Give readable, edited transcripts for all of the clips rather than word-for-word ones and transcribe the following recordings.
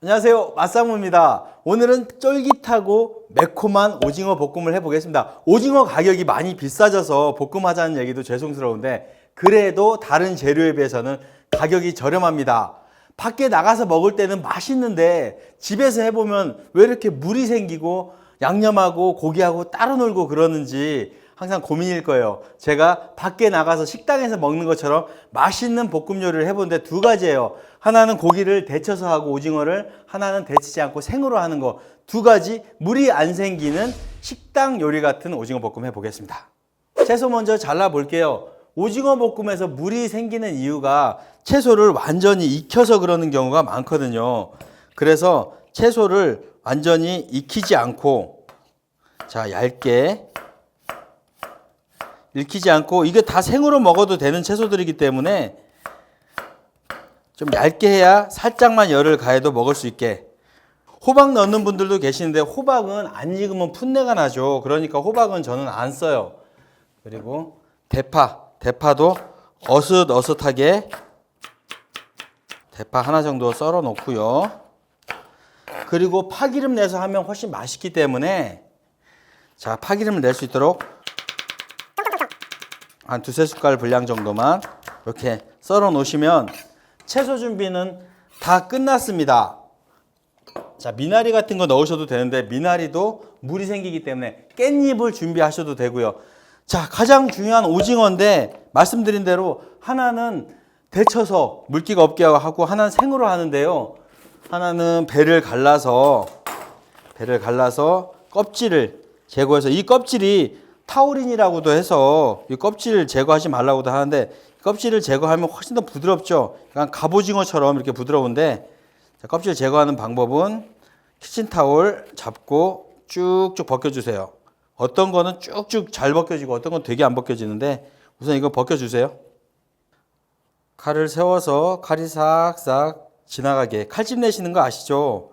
안녕하세요, 맛사무입니다. 오늘은 쫄깃하고 매콤한 오징어 볶음을 해보겠습니다. 오징어 가격이 많이 비싸져서 볶음하자는 얘기도 죄송스러운데 그래도 다른 재료에 비해서는 가격이 저렴합니다. 밖에 나가서 먹을 때는 맛있는데 집에서 해보면 왜 이렇게 물이 생기고 양념하고 고기하고 따로 놀고 그러는지 항상 고민일 거예요. 제가 밖에 나가서 식당에서 먹는 것처럼 맛있는 볶음 요리를 해보는데 두 가지예요. 하나는 고기를 데쳐서 하고 오징어를, 하나는 데치지 않고 생으로 하는 거. 두 가지 물이 안 생기는 식당 요리 같은 오징어 볶음 해보겠습니다. 채소 먼저 잘라 볼게요. 오징어 볶음에서 물이 생기는 이유가 채소를 완전히 익혀서 그러는 경우가 많거든요. 그래서 채소를 완전히 익히지 않고, 자, 얇게 익히지 않고, 이게 다 생으로 먹어도 되는 채소들이기 때문에 좀 얇게 해야 살짝만 열을 가해도 먹을 수 있게. 호박 넣는 분들도 계시는데 호박은 안 익으면 풋내가 나죠. 그러니까 호박은 저는 안 써요. 그리고 대파도 어슷어슷하게 대파 하나 정도 썰어 놓고요. 그리고 파기름 내서 하면 훨씬 맛있기 때문에, 자, 파기름을 낼 수 있도록 한 두세 숟갈 분량 정도만 이렇게 썰어 놓으시면 채소 준비는 다 끝났습니다. 자, 미나리 같은 거 넣으셔도 되는데 미나리도 물이 생기기 때문에 깻잎을 준비하셔도 되고요. 자, 가장 중요한 오징어인데 말씀드린 대로 하나는 데쳐서 물기가 없게 하고 하나는 생으로 하는데요. 하나는 배를 갈라서 껍질을 제거해서, 이 껍질이 타우린이라고도 해서 이 껍질을 제거하지 말라고도 하는데 껍질을 제거하면 훨씬 더 부드럽죠. 약간 갑오징어처럼 이렇게 부드러운데, 자, 껍질 제거하는 방법은 키친타올 잡고 쭉쭉 벗겨주세요. 어떤 거는 쭉쭉 잘 벗겨지고 어떤 건 되게 안 벗겨지는데 우선 이거 벗겨주세요. 칼을 세워서 칼이 싹싹 지나가게. 칼집 내시는 거 아시죠?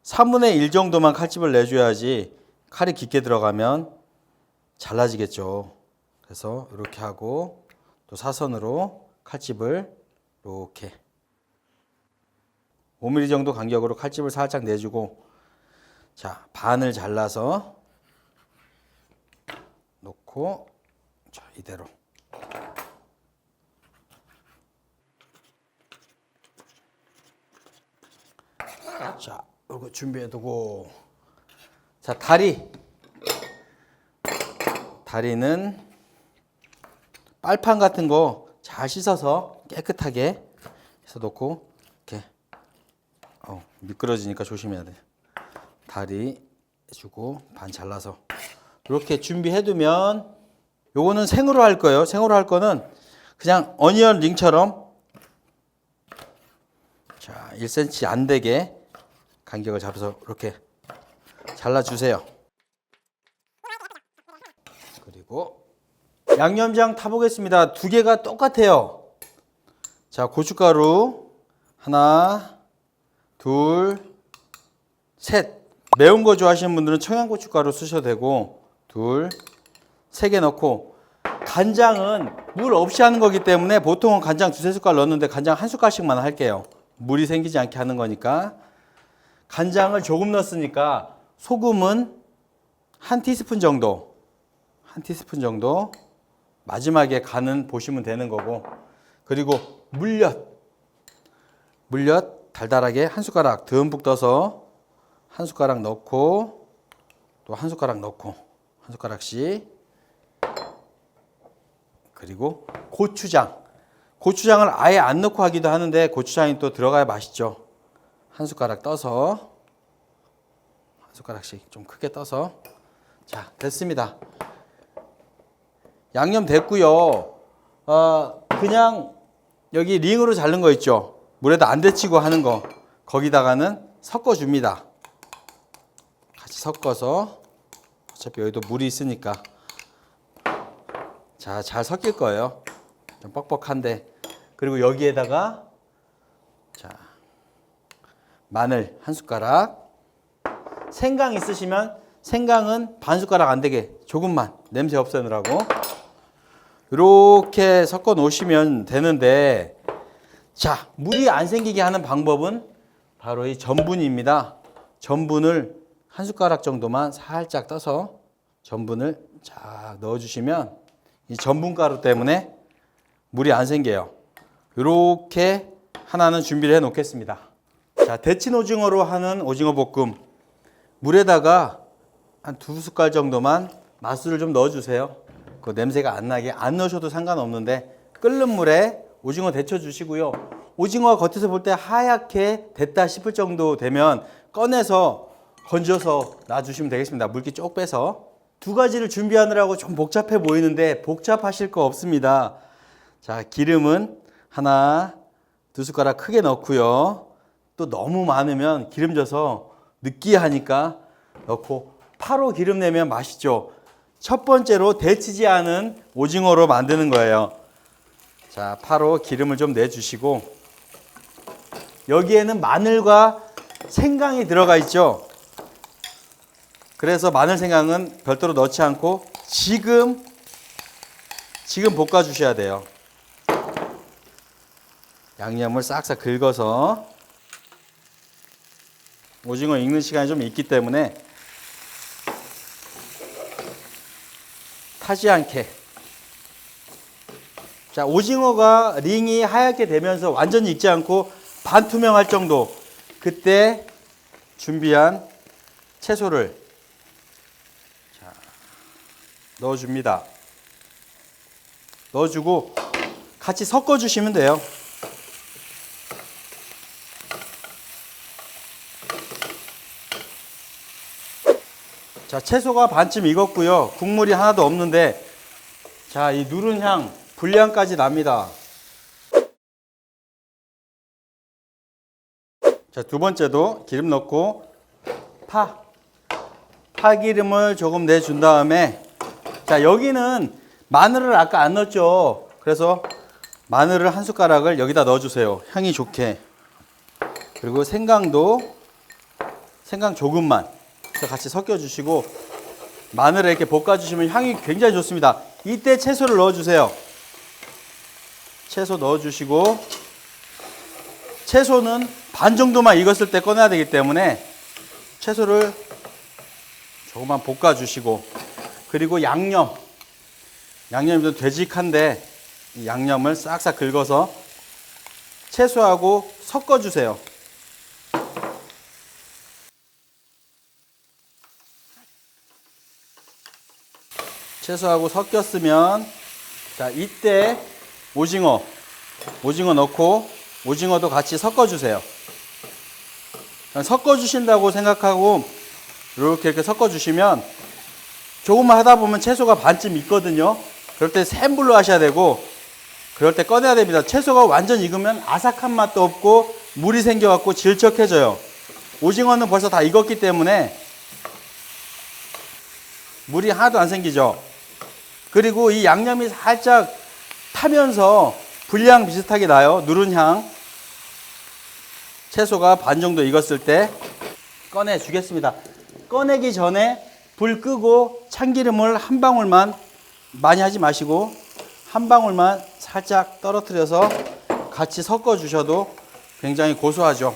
3분의 1 정도만 칼집을 내줘야지 칼이 깊게 들어가면 잘라지겠죠. 그래서 이렇게 하고 또 사선으로 칼집을 이렇게 5mm 정도 간격으로 칼집을 살짝 내주고, 자, 반을 잘라서 놓고, 자, 이대로 자, 이거 준비해두고, 자, 다리는 빨판 같은 거 잘 씻어서 깨끗하게 해서 놓고, 이렇게 미끄러지니까 조심해야 돼. 다리 해주고 반 잘라서 이렇게 준비해두면, 요거는 생으로 할 거예요. 생으로 할 거는 그냥 어니언 링처럼, 자, 1cm 안 되게 간격을 잡아서 이렇게 잘라주세요. 그리고 양념장 타보겠습니다. 두 개가 똑같아요. 자, 고춧가루 하나, 둘, 셋. 매운 거 좋아하시는 분들은 청양고춧가루 쓰셔도 되고, 둘, 세 개 넣고, 간장은 물 없이 하는 거기 때문에 보통은 간장 두세 숟갈 넣는데 간장 한 숟갈씩만 할게요. 물이 생기지 않게 하는 거니까. 간장을 조금 넣었으니까 소금은 한 티스푼 정도, 마지막에 간은 보시면 되는 거고, 그리고 물엿 달달하게 한 숟가락 듬뿍 떠서 한 숟가락 넣고, 또 한 숟가락 넣고, 한 숟가락씩. 그리고 고추장을 아예 안 넣고 하기도 하는데 고추장이 또 들어가야 맛있죠. 한 숟가락 떠서, 한 숟가락씩 좀 크게 떠서. 자, 됐습니다. 양념 됐고요. 그냥 여기 링으로 자른 거 있죠. 물에다 안 데치고 하는 거, 거기다가는 섞어줍니다. 같이 섞어서, 어차피 여기도 물이 있으니까. 자, 잘 섞일 거예요. 좀 뻑뻑한데. 그리고 여기에다가, 자, 마늘 한 숟가락. 생강 있으시면 생강은 반 숟가락 안 되게 조금만, 냄새 없애느라고. 이렇게 섞어 놓으시면 되는데, 자, 물이 안 생기게 하는 방법은 바로 이 전분입니다. 전분을 한 숟가락 정도만 살짝 떠서 전분을 쫙 넣어주시면 이 전분가루 때문에 물이 안 생겨요. 이렇게 하나는 준비를 해 놓겠습니다. 자, 데친 오징어로 하는 오징어 볶음. 물에다가 한 2숟갈 정도만 맛술을 좀 넣어주세요. 그 냄새가 안 나게. 안 넣으셔도 상관없는데 끓는 물에 오징어 데쳐 주시고요. 오징어가 겉에서 볼 때 하얗게 됐다 싶을 정도 되면 꺼내서 건져서 놔주시면 되겠습니다. 물기 쪽 빼서. 두 가지를 준비하느라고 좀 복잡해 보이는데 복잡하실 거 없습니다. 자, 기름은 하나, 2숟가락 크게 넣고요. 또 너무 많으면 기름져서 느끼하니까 넣고, 파로 기름 내면 맛있죠. 첫 번째로 데치지 않은 오징어로 만드는 거예요. 자, 파로 기름을 좀 내주시고, 여기에는 마늘과 생강이 들어가 있죠. 그래서 마늘 생강은 별도로 넣지 않고 지금 볶아 주셔야 돼요. 양념을 싹싹 긁어서, 오징어 익는 시간이 좀 있기 때문에 타지 않게. 자, 오징어가 링이 하얗게 되면서 완전히 익지 않고 반투명할 정도, 그때 준비한 채소를 자, 넣어줍니다. 넣어주고 같이 섞어주시면 돼요. 자, 채소가 반쯤 익었고요. 국물이 하나도 없는데, 자, 이 누른 향, 불향까지 납니다. 자, 두 번째도 기름 넣고 파기름을 조금 내준 다음에, 자, 여기는 마늘을 아까 안 넣었죠. 그래서 마늘을 한 숟가락을 여기다 넣어주세요. 향이 좋게. 그리고 생강 조금만 같이 섞여주시고, 마늘을 이렇게 볶아주시면 향이 굉장히 좋습니다. 이때 채소를 넣어주세요. 채소 넣어주시고, 채소는 반 정도만 익었을 때 꺼내야 되기 때문에 채소를 조금만 볶아주시고, 그리고 양념이 좀 되직한데 이 양념을 싹싹 긁어서 채소하고 섞어주세요. 채소하고 섞였으면, 자, 이때 오징어 넣고 오징어도 같이 섞어주세요. 섞어주신다고 생각하고 이렇게 섞어주시면, 조금만 하다 보면 채소가 반쯤 익거든요. 그럴 때 센 불로 하셔야 되고, 그럴 때 꺼내야 됩니다. 채소가 완전 익으면 아삭한 맛도 없고 물이 생겨갖고 질척해져요. 오징어는 벌써 다 익었기 때문에 물이 하나도 안 생기죠. 그리고 이 양념이 살짝 타면서 불향 비슷하게 나요. 누른 향. 채소가 반 정도 익었을 때 꺼내 주겠습니다. 꺼내기 전에 불 끄고 참기름을 한 방울만, 많이 하지 마시고 한 방울만 살짝 떨어뜨려서 같이 섞어 주셔도 굉장히 고소하죠.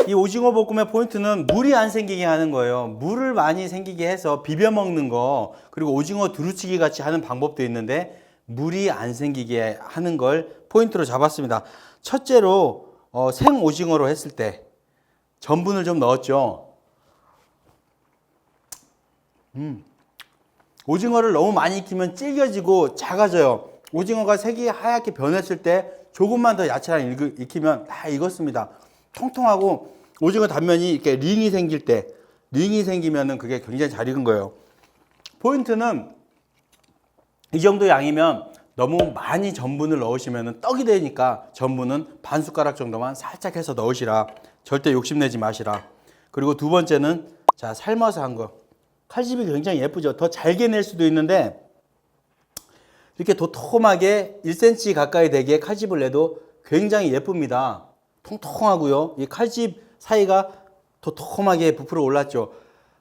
이 오징어 볶음의 포인트는 물이 안 생기게 하는 거예요. 물을 많이 생기게 해서 비벼 먹는 거, 그리고 오징어 두루치기 같이 하는 방법도 있는데 물이 안 생기게 하는 걸 포인트로 잡았습니다. 첫째로 생 오징어로 했을 때 전분을 좀 넣었죠. 오징어를 너무 많이 익히면 질겨지고 작아져요. 오징어가 색이 하얗게 변했을 때 조금만 더 야채랑 익히면 다 익었습니다. 통통하고 오징어 단면이 이렇게 링이 생길 때, 링이 생기면은 그게 굉장히 잘 익은 거예요. 포인트는 이 정도 양이면 너무 많이 전분을 넣으시면 떡이 되니까 전분은 반 숟가락 정도만 살짝 해서 넣으시라. 절대 욕심내지 마시라. 그리고 두 번째는, 자, 삶아서 한 거. 칼집이 굉장히 예쁘죠. 더 잘게 낼 수도 있는데 이렇게 도톰하게 1cm 가까이 되게 칼집을 내도 굉장히 예쁩니다. 통통하고요. 이 칼집 사이가 도톰하게 부풀어 올랐죠.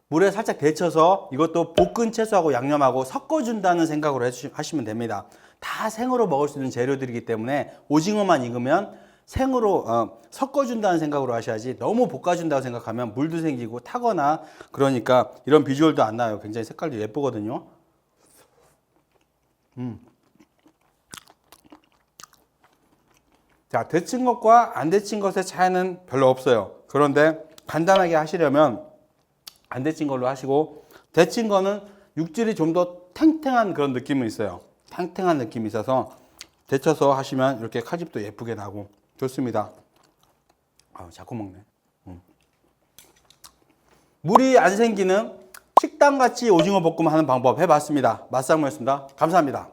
물에 살짝 데쳐서 이것도 볶은 채소하고 양념하고 섞어준다는 생각으로 하시면 됩니다. 다 생으로 먹을 수 있는 재료들이기 때문에 오징어만 익으면 생으로 섞어준다는 생각으로 하셔야지 너무 볶아준다고 생각하면 물도 생기고 타거나 그러니까 이런 비주얼도 안 나요. 굉장히 색깔도 예쁘거든요. 자, 데친 것과 안 데친 것의 차이는 별로 없어요. 그런데 간단하게 하시려면 안 데친 걸로 하시고 데친 거는 육질이 좀 더 탱탱한 그런 느낌은 있어요. 탱탱한 느낌이 있어서 데쳐서 하시면 이렇게 칼집도 예쁘게 나고 좋습니다. 자꾸 먹네. 물이 안 생기는 식당같이 오징어 볶음 하는 방법 해봤습니다. 맛상무였습니다. 감사합니다.